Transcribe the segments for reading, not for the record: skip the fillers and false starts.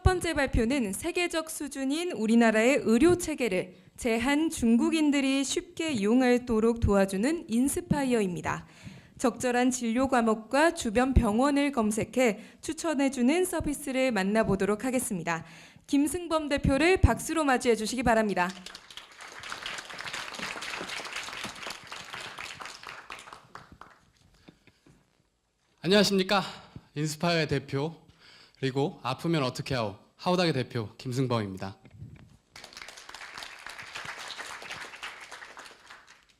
번째 발표는 세계적 수준인 우리나라의 의료 체계를 제한 중국인들이 쉽게 이용하도록 도와주는 인스파이어입니다. 적절한 진료 과목과 주변 병원을 검색해 추천해주는 서비스를 만나보도록 하겠습니다. 김승범 대표를 박수로 맞이해 주시기 바랍니다. 안녕하십니까. 인스파이어의 대표 그리고 아프면 어떻게 하오 하우닥의 대표 김승범입니다.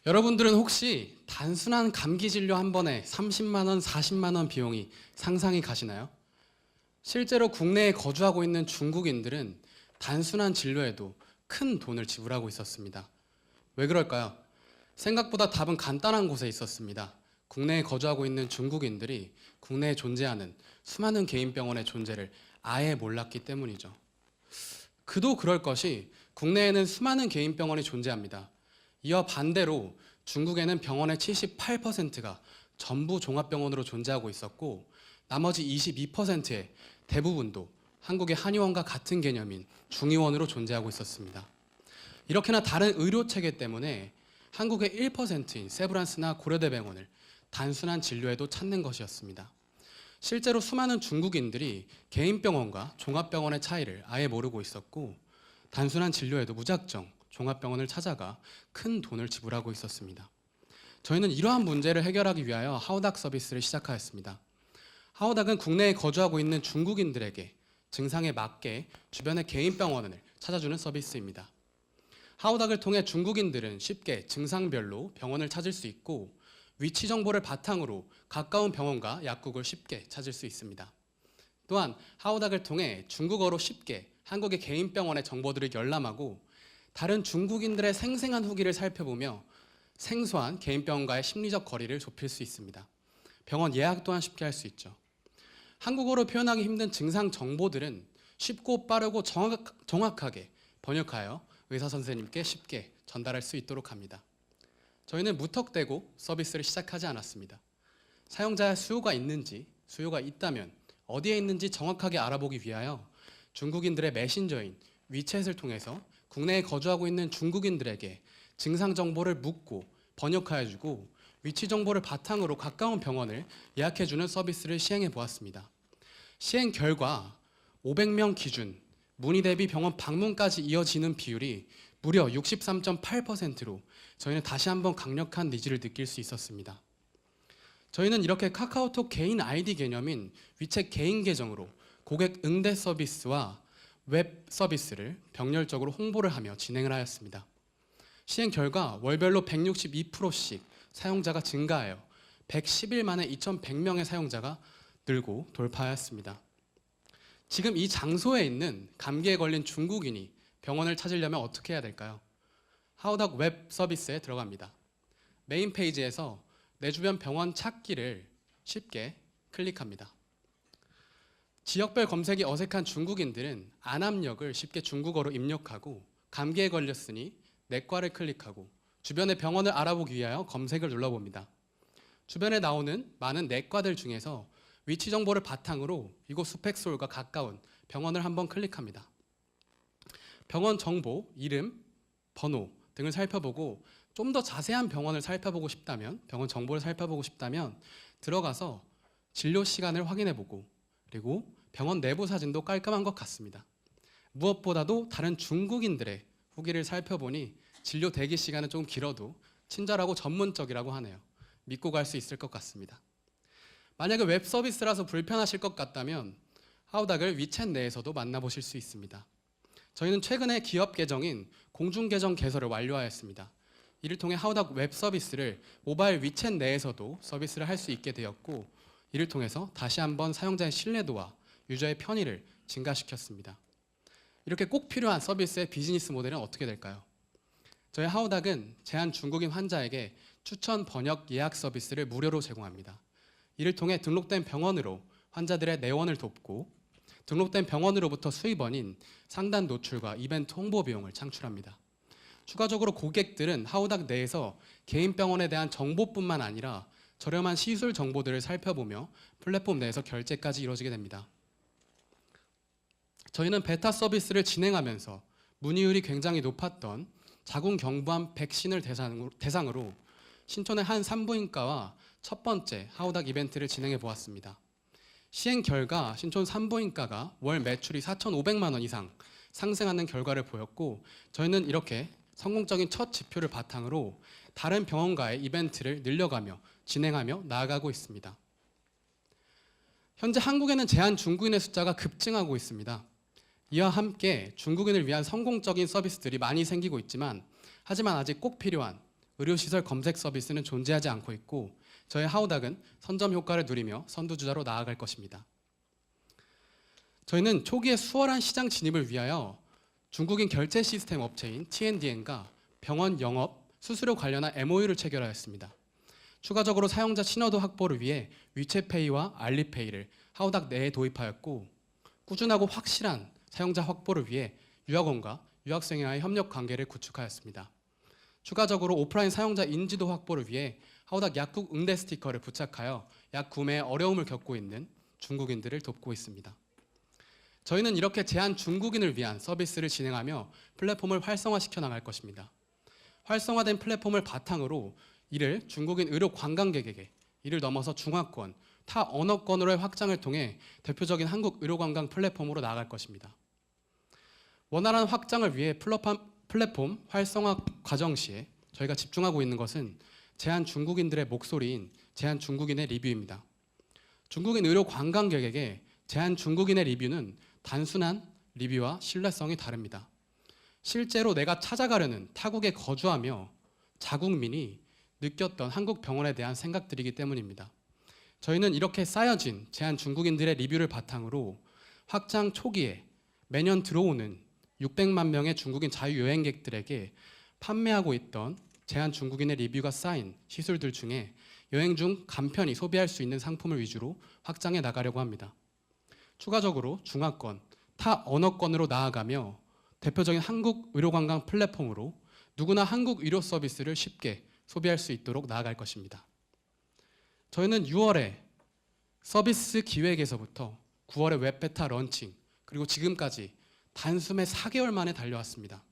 여러분들은 혹시 단순한 감기 진료 한 번에 30만 원, 40만 원 비용이 상상이 가시나요? 실제로 국내에 거주하고 있는 중국인들은 단순한 진료에도 큰 돈을 지불하고 있었습니다. 왜 그럴까요? 생각보다 답은 간단한 곳에 있었습니다. 국내에 거주하고 있는 중국인들이 국내에 존재하는 수많은 개인 병원의 존재를 아예 몰랐기 때문이죠. 그도 그럴 것이 국내에는 수많은 개인 병원이 존재합니다. 이와 반대로 중국에는 병원의 78%가 전부 종합병원으로 존재하고 있었고 나머지 22%의 대부분도 한국의 한의원과 같은 개념인 중의원으로 존재하고 있었습니다. 이렇게나 다른 의료체계 때문에 한국의 1%인 세브란스나 고려대병원을 단순한 진료에도 찾는 것이었습니다. 실제로 수많은 중국인들이 개인병원과 종합병원의 차이를 아예 모르고 있었고 단순한 진료에도 무작정 종합병원을 찾아가 큰 돈을 지불하고 있었습니다. 저희는 이러한 문제를 해결하기 위하여 하우닥 서비스를 시작하였습니다. 하우닥은 국내에 거주하고 있는 중국인들에게 증상에 맞게 주변의 개인병원을 찾아주는 서비스입니다. 하우닥을 통해 중국인들은 쉽게 증상별로 병원을 찾을 수 있고 위치 정보를 바탕으로 가까운 병원과 약국을 쉽게 찾을 수 있습니다. 또한 하우닥을 통해 중국어로 쉽게 한국의 개인 병원의 정보들을 열람하고 다른 중국인들의 생생한 후기를 살펴보며 생소한 개인 병원과의 심리적 거리를 좁힐 수 있습니다. 병원 예약 또한 쉽게 할 수 있죠. 한국어로 표현하기 힘든 증상 정보들은 쉽고 빠르고 정확하게 번역하여 의사 선생님께 쉽게 전달할 수 있도록 합니다. 저희는 무턱대고 서비스를 시작하지 않았습니다. 사용자의 수요가 있는지, 수요가 있다면 어디에 있는지 정확하게 알아보기 위하여 중국인들의 메신저인 위챗을 통해서 국내에 거주하고 있는 중국인들에게 증상 정보를 묻고 번역하여주고 위치 정보를 바탕으로 가까운 병원을 예약해주는 서비스를 시행해 보았습니다. 시행 결과 500명 기준 문의 대비 병원 방문까지 이어지는 비율이 무려 63.8%로 저희는 다시 한번 강력한 니즈를 느낄 수 있었습니다. 저희는 이렇게 카카오톡 개인 아이디 개념인 위챗 개인 계정으로 고객 응대 서비스와 웹 서비스를 병렬적으로 홍보를 하며 진행을 하였습니다. 시행 결과 월별로 162%씩 사용자가 증가하여 110일 만에 2,100명의 사용자가 늘고 돌파하였습니다. 지금 이 장소에 있는 감기에 걸린 중국인이 병원을 찾으려면 어떻게 해야 될까요? 하우닥 웹 서비스에 들어갑니다. 메인 페이지에서 내 주변 병원 찾기를 쉽게 클릭합니다. 지역별 검색이 어색한 중국인들은 안암역을 쉽게 중국어로 입력하고 감기에 걸렸으니 내과를 클릭하고 주변의 병원을 알아보기 위하여 검색을 눌러봅니다. 주변에 나오는 많은 내과들 중에서 위치 정보를 바탕으로 이곳 수팩솔과 가까운 병원을 한번 클릭합니다. 병원 정보, 이름, 번호 등을 살펴보고 좀 더 자세한 병원을 살펴보고 싶다면, 병원 정보를 살펴보고 싶다면 들어가서 진료 시간을 확인해보고 그리고 병원 내부 사진도 깔끔한 것 같습니다. 무엇보다도 다른 중국인들의 후기를 살펴보니 진료 대기 시간은 좀 길어도 친절하고 전문적이라고 하네요. 믿고 갈 수 있을 것 같습니다. 만약에 웹 서비스라서 불편하실 것 같다면 하우닥을 위챗 내에서도 만나보실 수 있습니다. 저희는 최근에 기업 계정인 공중 계정 개설을 완료하였습니다. 이를 통해 하우닥 웹 서비스를 모바일 위챗 내에서도 서비스를 할 수 있게 되었고 이를 통해서 다시 한번 사용자의 신뢰도와 유저의 편의를 증가시켰습니다. 이렇게 꼭 필요한 서비스의 비즈니스 모델은 어떻게 될까요? 저희 하우닥은 제한 중국인 환자에게 추천 번역 예약 서비스를 무료로 제공합니다. 이를 통해 등록된 병원으로 환자들의 내원을 돕고 등록된 병원으로부터 수입원인 상단 노출과 이벤트 홍보 비용을 창출합니다. 추가적으로 고객들은 하우닥 내에서 개인 병원에 대한 정보뿐만 아니라 저렴한 시술 정보들을 살펴보며 플랫폼 내에서 결제까지 이루어지게 됩니다. 저희는 베타 서비스를 진행하면서 문의율이 굉장히 높았던 자궁경부암 백신을 대상으로 신촌의 한 산부인과와 첫 번째 하우닥 이벤트를 진행해 보았습니다. 시행 결과 신촌 산부인과가 월 매출이 4,500만 원 이상 상승하는 결과를 보였고, 저희는 이렇게 성공적인 첫 지표를 바탕으로 다른 병원과의 이벤트를 늘려가며 진행하며 나아가고 있습니다. 현재 한국에는 제한 중국인의 숫자가 급증하고 있습니다. 이와 함께 중국인을 위한 성공적인 서비스들이 많이 생기고 있지만, 하지만 아직 꼭 필요한 의료시설 검색 서비스는 존재하지 않고 있고, 저희 하우닥은 선점 효과를 누리며 선두주자로 나아갈 것입니다. 저희는 초기에 수월한 시장 진입을 위하여 중국인 결제 시스템 업체인 TNDN과 병원 영업, 수수료 관련한 MOU를 체결하였습니다. 추가적으로 사용자 신뢰도 확보를 위해 위챗페이와 알리페이를 하우닥 내에 도입하였고, 꾸준하고 확실한 사용자 확보를 위해 유학원과 유학생과의 협력 관계를 구축하였습니다. 추가적으로 오프라인 사용자 인지도 확보를 위해 하우닥 약국 응대 스티커를 부착하여 약 구매에 어려움을 겪고 있는 중국인들을 돕고 있습니다. 저희는 이렇게 제한 중국인을 위한 서비스를 진행하며 플랫폼을 활성화시켜 나갈 것입니다. 활성화된 플랫폼을 바탕으로 이를 중국인 의료 관광객에게, 이를 넘어서 중화권, 타 언어권으로의 확장을 통해 대표적인 한국 의료 관광 플랫폼으로 나아갈 것입니다. 원활한 확장을 위해 플랫폼 활성화 과정 시에 저희가 집중하고 있는 것은 제한 중국인들의 목소리인 제한 중국인의 리뷰입니다. 중국인 의료 관광객에게 제한 중국인의 리뷰는 단순한 리뷰와 신뢰성이 다릅니다. 실제로 내가 찾아가려는 타국에 거주하며 자국민이 느꼈던 한국 병원에 대한 생각들이기 때문입니다. 저희는 이렇게 쌓여진 제한 중국인들의 리뷰를 바탕으로 확장 초기에 매년 들어오는 600만 명의 중국인 자유여행객들에게 판매하고 있던 제한 중국인의 리뷰가 쌓인 시술들 중에 여행 중 간편히 소비할 수 있는 상품을 위주로 확장해 나가려고 합니다. 추가적으로 중화권, 타 언어권으로 나아가며 대표적인 한국 의료관광 플랫폼으로 누구나 한국 의료 서비스를 쉽게 소비할 수 있도록 나아갈 것입니다. 저희는 6월에 서비스 기획에서부터 9월에 웹베타 런칭, 그리고 지금까지 단숨에 4개월 만에 달려왔습니다.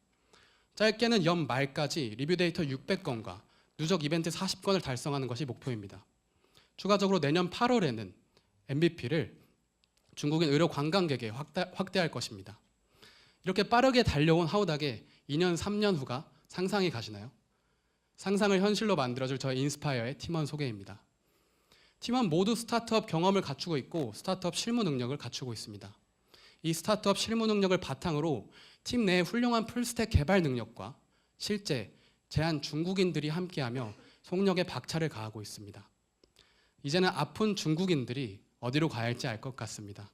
짧게는 연말까지 리뷰 데이터 600건과 누적 이벤트 40건을 달성하는 것이 목표입니다. 추가적으로 내년 8월에는 MVP를 중국인 의료 관광객에 확대할 것입니다. 이렇게 빠르게 달려온 하우닥에 2년, 3년 후가 상상이 가시나요? 상상을 현실로 만들어줄 저희 인스파이어의 팀원 소개입니다. 팀원 모두 스타트업 경험을 갖추고 있고 스타트업 실무 능력을 갖추고 있습니다. 이 스타트업 실무 능력을 바탕으로 팀 내에 훌륭한 풀스택 개발 능력과 실제 제한 중국인들이 함께하며 속력에 박차를 가하고 있습니다. 이제는 아픈 중국인들이 어디로 가야 할지 알 것 같습니다.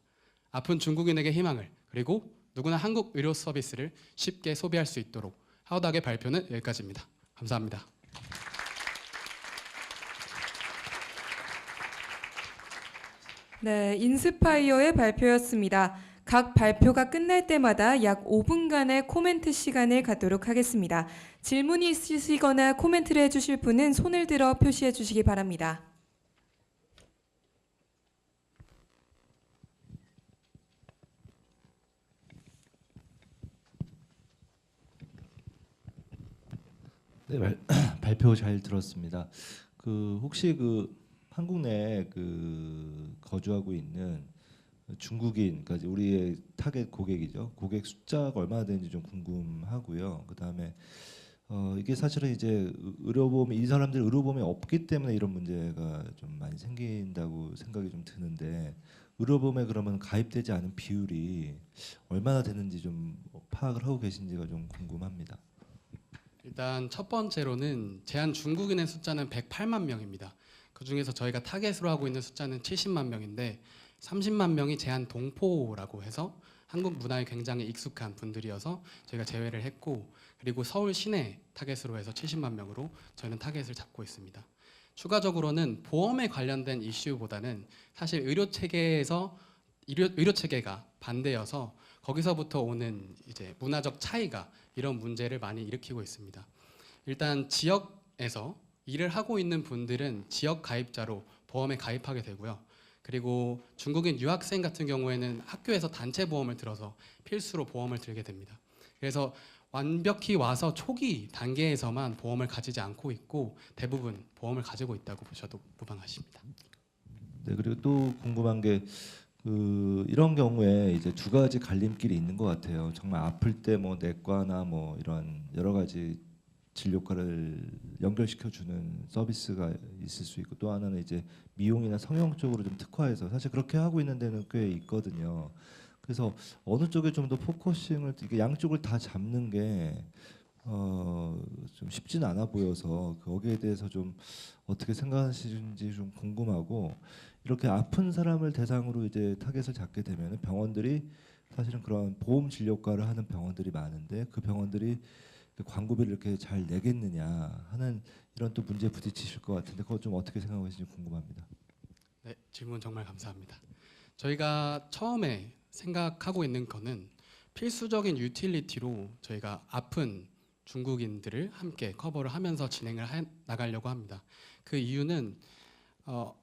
아픈 중국인에게 희망을, 그리고 누구나 한국 의료 서비스를 쉽게 소비할 수 있도록 하우닥의 발표는 여기까지입니다. 감사합니다. 네, 인스파이어의 발표였습니다. 각 발표가 끝날 때마다 약 5분간의 코멘트 시간을 갖도록 하겠습니다. 질문이 있으시거나 코멘트를 해주실 분은 손을 들어 표시해 주시기 바랍니다. 네, 발표 잘 들었습니다. 혹시 한국 내에 거주하고 있는 중국인, 그러니까 우리의 타겟 고객이죠. 고객 숫자가 얼마나 되는지 좀 궁금하고요. 그다음에 이게 사실은 이제 의료보험이, 이 사람들 의료보험이 없기 때문에 이런 문제가 좀 많이 생긴다고 생각이 좀 드는데, 의료보험에 그러면 가입되지 않은 비율이 얼마나 되는지 좀 파악을 하고 계신지가 좀 궁금합니다. 일단 첫 번째로는 제한 중국인의 숫자는 108만 명입니다. 그 중에서 저희가 타겟으로 하고 있는 숫자는 70만 명인데 30만 명이 제한 동포라고 해서 한국 문화에 굉장히 익숙한 분들이어서 저희가 제외를 했고, 그리고 서울 시내 타겟으로 해서 70만 명으로 저희는 타겟을 잡고 있습니다. 추가적으로는 보험에 관련된 이슈보다는 사실 의료 체계가 반대여서 거기서부터 오는 이제 문화적 차이가 이런 문제를 많이 일으키고 있습니다. 일단 지역에서 일을 하고 있는 분들은 지역 가입자로 보험에 가입하게 되고요. 그리고 중국인 유학생 같은 경우에는 학교에서 단체 보험을 들어서 필수로 보험을 들게 됩니다. 그래서 완벽히 와서 초기 단계에서만 보험을 가지지 않고 있고 대부분 보험을 가지고 있다고 보셔도 무방하십니다. 네, 그리고 또 궁금한 게 이런 경우에 이제 두 가지 갈림길이 있는 것 같아요. 정말 아플 때 뭐 내과나 뭐 이런 여러 가지 진료과를 연결시켜 주는 서비스가 있을 수 있고, 또 하나는 이제 미용이나 성형 쪽으로 좀 특화해서 사실 그렇게 하고 있는 데는 꽤 있거든요. 그래서 어느 쪽에 좀 더 포커싱을, 이게 양쪽을 다 잡는 게 좀 쉽지는 않아 보여서 거기에 대해서 좀 어떻게 생각하시는지 좀 궁금하고, 이렇게 아픈 사람을 대상으로 이제 타겟을 잡게 되면 병원들이 사실은 그런 보험 진료과를 하는 병원들이 많은데 그 병원들이 그 광고비를 이렇게 잘 내겠느냐 하는 이런 또 문제에 부딪히실 것 같은데, 그거 좀 어떻게 생각하시는지 궁금합니다. 네, 질문 정말 감사합니다. 저희가 처음에 생각하고 있는 거는 필수적인 유틸리티로 저희가 아픈 중국인들을 함께 커버를 하면서 진행을 나가려고 합니다. 그 이유는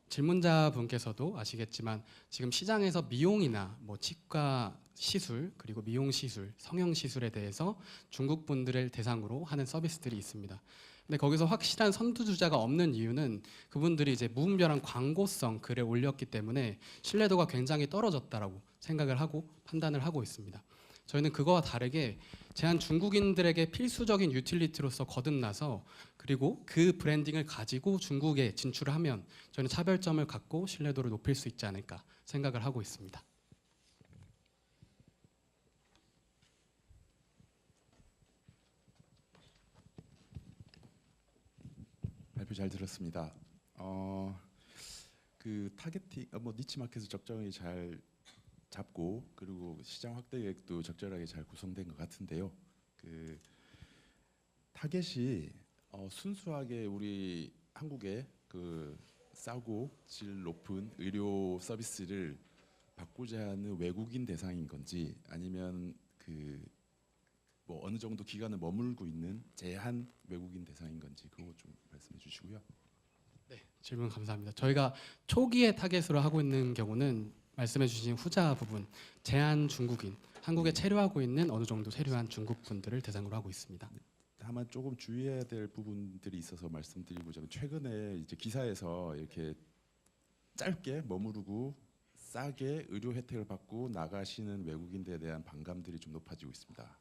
질문자 분께서도 아시겠지만 지금 시장에서 미용이나 뭐 치과 시술, 그리고 미용 시술, 성형 시술에 대해서 중국 분들을 대상으로 하는 서비스들이 있습니다. 근데 거기서 확실한 선두주자가 없는 이유는 그분들이 이제 무분별한 광고성 글을 올렸기 때문에 신뢰도가 굉장히 떨어졌다라고 생각을 하고 판단을 하고 있습니다. 저희는 그거와 다르게 제한 중국인들에게 필수적인 유틸리티로서 거듭나서 그리고 그 브랜딩을 가지고 중국에 진출을 하면 저희는 차별점을 갖고 신뢰도를 높일 수 있지 않을까 생각을 하고 있습니다. 발표 잘 들었습니다. 그 타겟팅, 뭐 니치 마켓을 적정히 잘 잡고 그리고 시장 확대 계획도 적절하게 잘 구성된 것 같은데요. 그 타겟이 순수하게 우리 한국의 그 싸고 질 높은 의료 서비스를 받고자 하는 외국인 대상인 건지, 아니면 그 뭐 어느 정도 기간을 머물고 있는 제한 외국인 대상인 건지 그거 좀 말씀해 주시고요. 네, 질문 감사합니다. 저희가 초기에 타겟으로 하고 있는 경우는 말씀해 주신 후자 부분, 제한 중국인, 한국에 체류하고 있는 어느 정도 체류한 중국 분들을 대상으로 하고 있습니다. 다만 조금 주의해야 될 부분들이 있어서 말씀드리고자, 최근에 이제 기사에서 이렇게 짧게 머무르고 싸게 의료 혜택을 받고 나가시는 외국인들에 대한 반감들이 좀 높아지고 있습니다.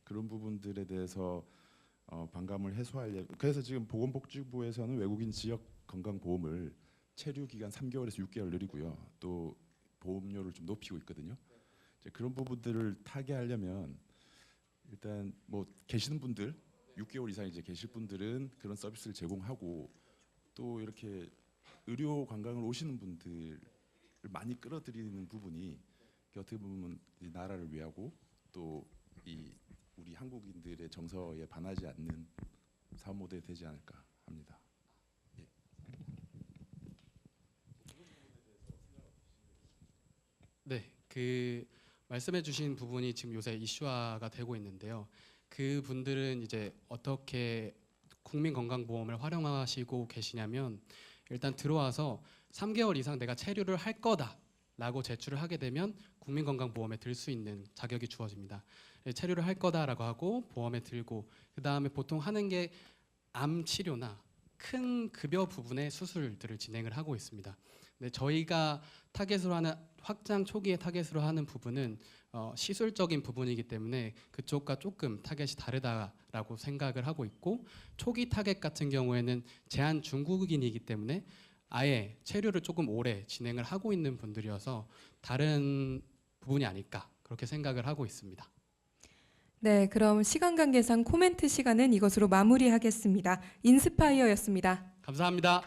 그런 부분들에 대해서 반감을 해소하려고, 그래서 지금 보건복지부에서는 외국인 지역 건강보험을 체류 기간 3개월에서 6개월 늘리고요. 또 보험료를 좀 높이고 있거든요. 이제 그런 부분들을 타개하려면 일단 뭐 계시는 분들 6개월 이상 이제 계실 분들은 그런 서비스를 제공하고, 또 이렇게 의료 관광을 오시는 분들을 많이 끌어들이는 부분이 어떻게 보면 이 나라를 위하고 또 이 우리 한국인들의 정서에 반하지 않는 사업 모델이 되지 않을까 합니다. 예. 네, 그 말씀해주신 부분이 지금 요새 이슈화가 되고 있는데요. 그 분들은 이제 어떻게 국민건강보험을 활용하시고 계시냐면, 일단 들어와서 3개월 이상 내가 체류를 할 거다라고 제출을 하게 되면 국민건강보험에 들 수 있는 자격이 주어집니다. 체류를 할 거다라고 하고 보험에 들고, 그 다음에 보통 하는 게 암 치료나 큰 급여 부분의 수술들을 진행을 하고 있습니다. 근데 저희가 타겟으로 하는, 확장 초기에 타겟으로 하는 부분은 시술적인 부분이기 때문에 그쪽과 조금 타겟이 다르다라고 생각을 하고 있고, 초기 타겟 같은 경우에는 제한 중국인이기 때문에 아예 체류를 조금 오래 진행을 하고 있는 분들이어서 다른 부분이 아닐까 그렇게 생각을 하고 있습니다. 네, 그럼 시간 관계상 코멘트 시간은 이것으로 마무리하겠습니다. 인스파이어였습니다. 감사합니다.